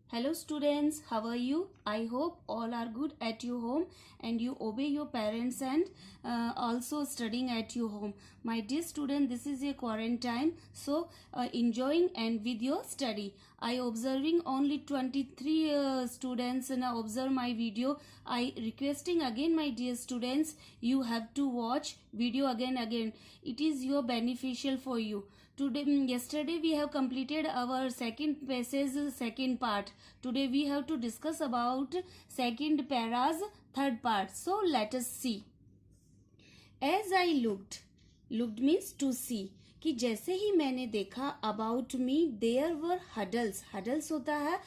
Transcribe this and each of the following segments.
Hello students, how are you? I hope all are good at your home and you obey your parents and also studying at your home. My dear student, this is a quarantine, so enjoying and with your study. I observing only 23 students and observe my video. I requesting again my dear students, you have to watch video again. It is your beneficial for you. Yesterday we have completed our second passage, second part. Today we have to discuss about second para's third part. So let us see. As I looked means to see, कि जैसे ही मैंने देखा about me there were huddles होता है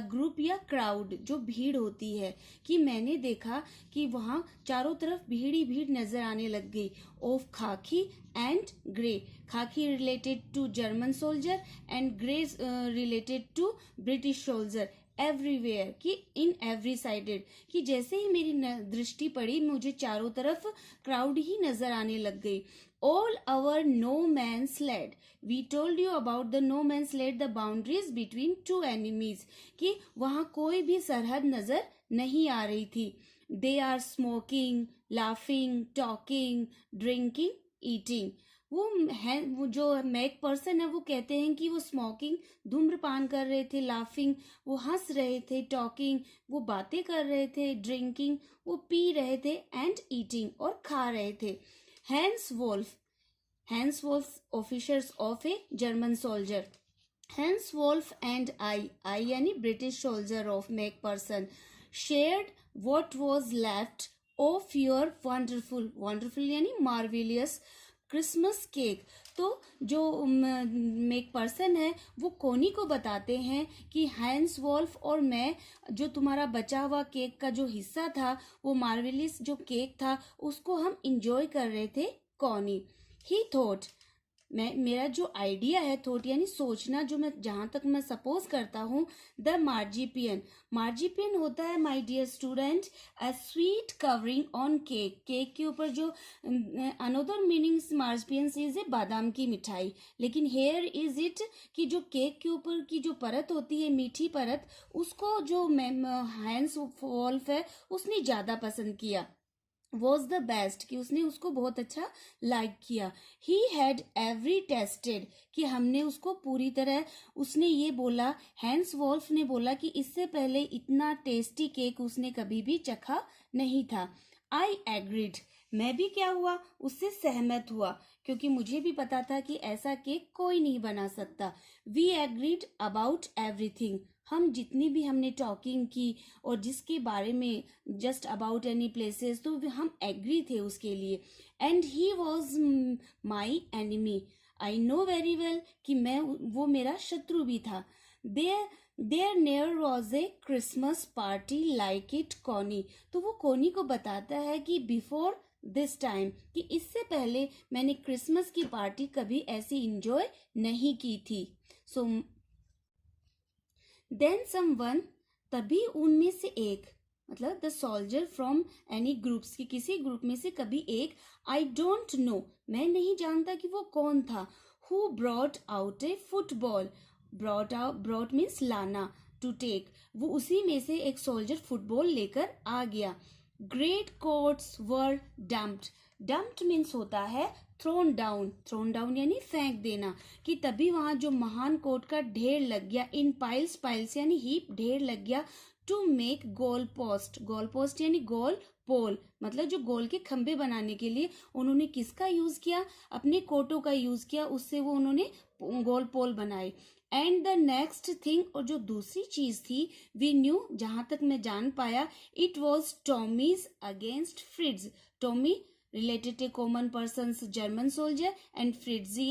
group या crowd जो भीड़ होती है, कि मैंने देखा कि वहाँ चारों तरफ भीड़ ही भीड़ नजर आने लग गई. Of khaki and grey, khaki related to German soldier and grey related to British soldier. Everywhere कि इन एवरी साइडेड, कि जैसे ही मेरी दृष्टि पड़ी मुझे चारों तरफ क्राउड ही नजर आने लग गई. All our no man's land. We told you about the no man's land, the boundaries between two enemies. कि वहाँ कोई भी सरहद नजर नहीं आ रही थी. They are smoking, laughing, talking, drinking, eating. वो जो मैक पर्सन है वो कहते हैं कि वो स्मोकिंग धूम्रपान कर रहे थे, लाफिंग वो हंस रहे थे, टॉकिंग वो बातें कर रहे थे, ड्रिंकिंग वो पी रहे थे, एंड ईटिंग और खा रहे थे. Hans Wolf, officers of a German soldier. Hans Wolf and I यानी British soldier of MacPherson, shared what was left of your wonderful यानी marvelous क्रिसमस केक. तो जो मैकपर्सन है वो कोनी को बताते हैं कि हैंस वॉल्फ और मैं जो तुम्हारा बचा हुआ केक का जो हिस्सा था, वो मार्वेलियस जो केक था, उसको हम इंजॉय कर रहे थे. कोनी ही थॉट, मेरा जो आइडिया है, थॉट यानी सोचना, जो मैं जहां तक मैं सपोज करता हूँ, द मार्जिपियन होता है my dear student a sweet covering on cake. Cake के ऊपर जो another meaning marzipan is a बादाम की मिठाई, लेकिन हेयर इज इट कि जो केक के ऊपर की जो परत होती है, मीठी परत, उसको जो हैंस वॉल्फ है उसने ज्यादा पसंद किया. वॉज द बेस्ट कि उसने उसको बहुत अच्छा लाइक किया. ही हैड एवरी टेस्टेड कि हमने उसको पूरी तरह, उसने ये बोला, हैंस वॉल्फ ने बोला कि इससे पहले इतना टेस्टी केक उसने कभी भी चखा नहीं था. आई एग्रीड, मैं भी क्या हुआ, उससे सहमत हुआ, क्योंकि मुझे भी पता था कि ऐसा केक कोई नहीं बना सकता. वी एग्रीड अबाउट एवरीथिंग, हम जितनी भी हमने टॉकिंग की और जिसके बारे में जस्ट अबाउट एनी प्लेसेस, तो हम एग्री थे उसके लिए. And he was my enemy, I know very well कि वो मेरा शत्रु भी था. There near was a Christmas party like it कोनी. तो वो कोनी को बताता है कि बिफोर दिस टाइम, कि इससे पहले मैंने क्रिसमस की पार्टी कभी ऐसी इंजॉय नहीं की थी. सो देन समवन, तभी उनमें से एक, मतलब the soldier from any groups, की किसी ग्रुप में से कभी एक, आई डोंट नो, मैं नहीं जानता कि वो कौन था, who brought out A football. Brought means लाना, टू टेक, वो उसी में से एक सोल्जर फुटबॉल लेकर आ गया. ग्रेट कोट्स वर डम्प्ड मीन्स होता है थ्रोन डाउन यानी फेंक देना, कि तभी वहां जो महान कोट का ढेर लग गया. इन पाइल्स यानी हीप, ढेर लग गया. टू मेक गोल पोस्ट यानी गोल पोल, मतलब जो गोल के खंबे बनाने के लिए उन्होंने किसका यूज किया, अपने कोटों का यूज किया, उससे वो उन्होंने गोल पोल बनाए. एंड द नेक्स्ट थिंग, और जो दूसरी चीज थी, वी न्यू, जहां तक मैं जान पाया, it was Tommy's against फ्रिड्स. Tommy related to common persons German soldier and Fritzi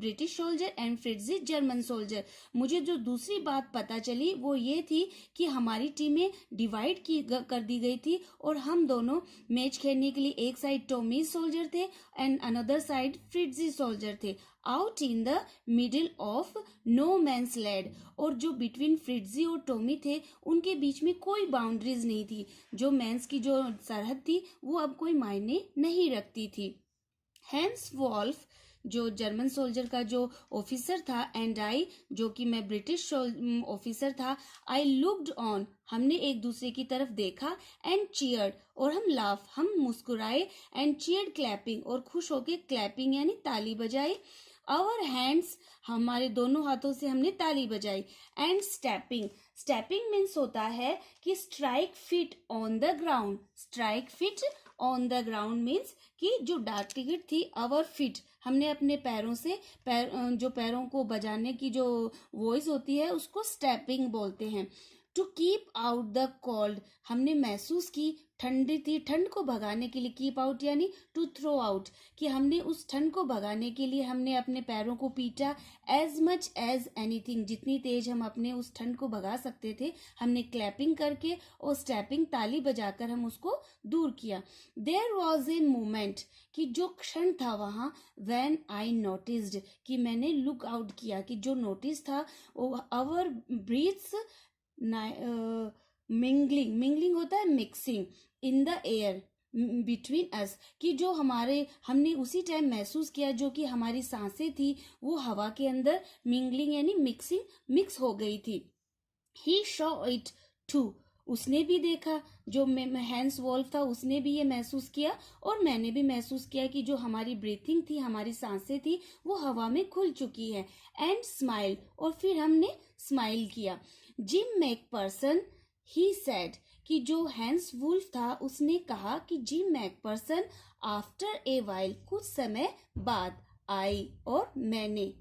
British soldier and Fritzi German soldier. मुझे जो दूसरी बात पता चली वो ये थी कि हमारी टीमें डिवाइड कर दी गई थी और हम दोनों मैच खेलने के लिए एक साइड टॉमी सोल्जर थे and another side Fritzy soldier थे. Out in the middle of no man's land, और जो बिटवीन फ्रिट्जी और टॉमी थे उनके बीच में कोई बाउंड्रीज नहीं थी. जो मैंस की जो सरहद थी वो अब कोई मायने नहीं रखती थी. हैंस वॉल्फ जो जर्मन सोल्जर का जो ऑफिसर था, एंड आई, जो कि मैं ब्रिटिश ऑफिसर था, आई लुक्ड ऑन, हमने एक दूसरे की तरफ देखा, एंड चीयर्ड, और हम लाफ, हम मुस्कुराए, एंड चीयर्ड क्लैपिंग, और खुश होके क्लैपिंग यानी ताली बजाई, आवर हैंड्स, हमारे दोनों हाथों से हमने ताली बजाई, एंड स्टेपिंग, स्टेपिंग मीन्स होता है कि strike fit on the ground, strike fit on the ground means कि जो डाक टिकट थी आवर फिट, हमने अपने पैरों से जो पैरों को बजाने की जो वॉइस होती है उसको स्टेपिंग बोलते हैं। To keep out the cold, हमने महसूस की ठंडी थी, ठंड को भगाने के लिए, कीप आउट यानी टू थ्रो आउट, कि हमने उस ठंड को भगाने के लिए हमने अपने पैरों को पीटा, एज मच एज एनीथिंग, जितनी तेज हम अपने उस ठंड को भगा सकते थे हमने क्लैपिंग करके और स्टेपिंग ताली बजाकर हम उसको दूर किया। देयर वॉज ए मोमेंट, कि जो क्षण था वहाँ, व्हेन आई नोटिस्ड, कि मैंने लुक आउट किया, कि जो नोटिस था आवर ब्रीथ्स मिंगलिंग, मिंगलिंग होता है mixing, in the air between us, कि जो हमने उसी टाइम महसूस किया जो कि हमारी सांसें थी वो हवा के अंदर मिंगलिंग यानी मिक्सिंग, मिक्स हो गई थी। ही शॉ इट टू, उसने भी देखा, जो हैंस वॉल्फ था उसने भी ये महसूस किया, और मैंने भी महसूस किया कि जो हमारी ब्रीथिंग थी, हमारी सांसें थी वो हवा में खुल चुकी है, एंड स्माइल, और फिर हमने स्माइल किया। जिम मैकपर्सन, ही सेड, कि जो हैंस वुल्फ था उसने कहा कि Jim McPherson, after a while, कुछ समय बाद, आई, और मैंने,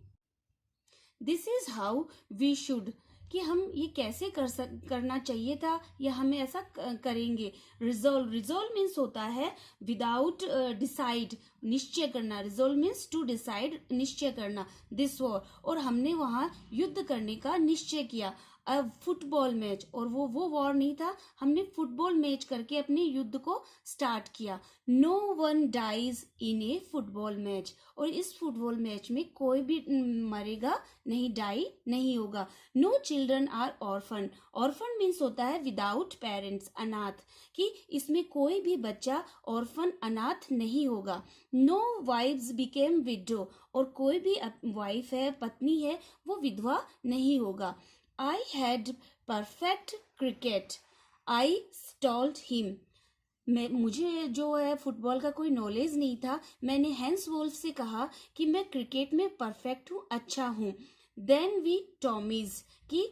this is how we should, कि हम ये कैसे करना चाहिए था या हमें ऐसा करेंगे। रिजोल्व, रिजोल्व मीन्स होता है विदाउट डिसाइड, निश्चय करना, रिजोल्व मीन्स टू डिसाइड, निश्चय करना, दिस वॉर, और हमने वहां युद्ध करने का निश्चय किया। फुटबॉल मैच, और वो वॉर नहीं था, हमने फुटबॉल मैच करके अपने युद्ध को स्टार्ट किया। No one dies in a football match, और इस फुटबॉल मैच में कोई भी मरेगा नहीं, डाई नहीं होगा। No children are orphan, orphan means होता है विदाउट पेरेंट्स, अनाथ, कि इसमें कोई भी बच्चा ऑर्फन, अनाथ नहीं होगा। नो वाइव्स बिकेम विडो, और कोई भी वाइफ है, पत्नी है, वो विधवा नहीं होगा। I had perfect cricket. I told him. मुझे जो है फुटबॉल का कोई नॉलेज नहीं था, मैंने हैंस वोल्फ से कहा कि मैं क्रिकेट में परफेक्ट हूँ, अच्छा हूँ। देन वी टॉमीज, कि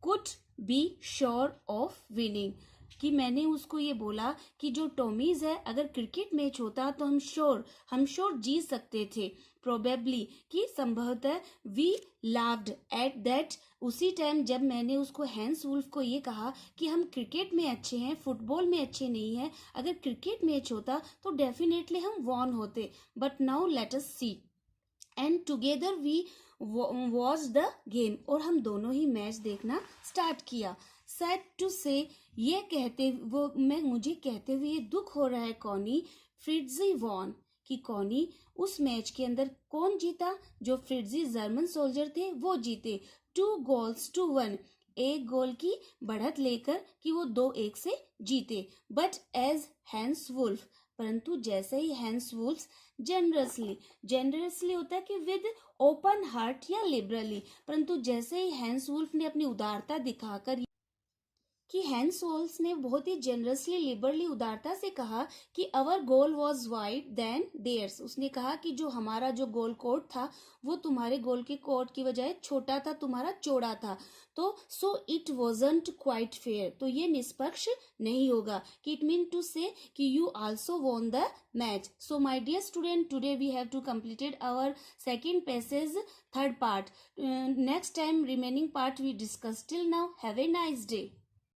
could be sure of winning, कि मैंने उसको ये बोला कि जो टॉमीज है, अगर क्रिकेट मैच होता तो हम श्योर जीत सकते थे। प्रोबेबली, कि संभवतः। वी लाफ्ड एट दैट, उसी टाइम जब मैंने उसको हैंस वुल्फ को ये कहा कि हम क्रिकेट में अच्छे हैं, फुटबॉल में अच्छे नहीं हैं, अगर क्रिकेट मैच होता तो डेफिनेटली हम वॉन होते, but now let us see, and together we watch the game, और हम दोनों ही मैच देखना स्टार्ट किया। सैड टू से, ये कहते मुझे कहते हुए दुख हो रहा है कॉनी, फ्रिट्जी वॉन, कि कॉनी, उस मैच के अंदर कौन जीता, जो फ्रिट्जी जर्मन सोल्जर थे वो जीते, 2-1, एक गोल की बढ़त लेकर, कि वो 2-1 से जीते। बट एज हैंस वुल्फ, परंतु जैसे ही हैंस वुल्फ जेनरसली होता है कि विद ओपन हार्ट या लिबरली, परंतु जैसे ही हैंस वुल्फ ने अपनी उदारता दिखाकर, कि हैंस वोल्फ ने बहुत ही जेनरसली, लिबरली, उदारता से कहा कि our goal was wide than theirs, उसने कहा कि जो हमारा जो गोल कोर्ट था वो तुम्हारे गोल के कोर्ट की बजाय छोटा था, तुम्हारा चौड़ा था, तो so it wasn't quite fair, तो ये निष्पक्ष नहीं होगा, कि इट मीन टू से कि you also won the match. So my dear student, today we have to completed our second passage, third part. Next time remaining part we discuss. Till now, have a nice day.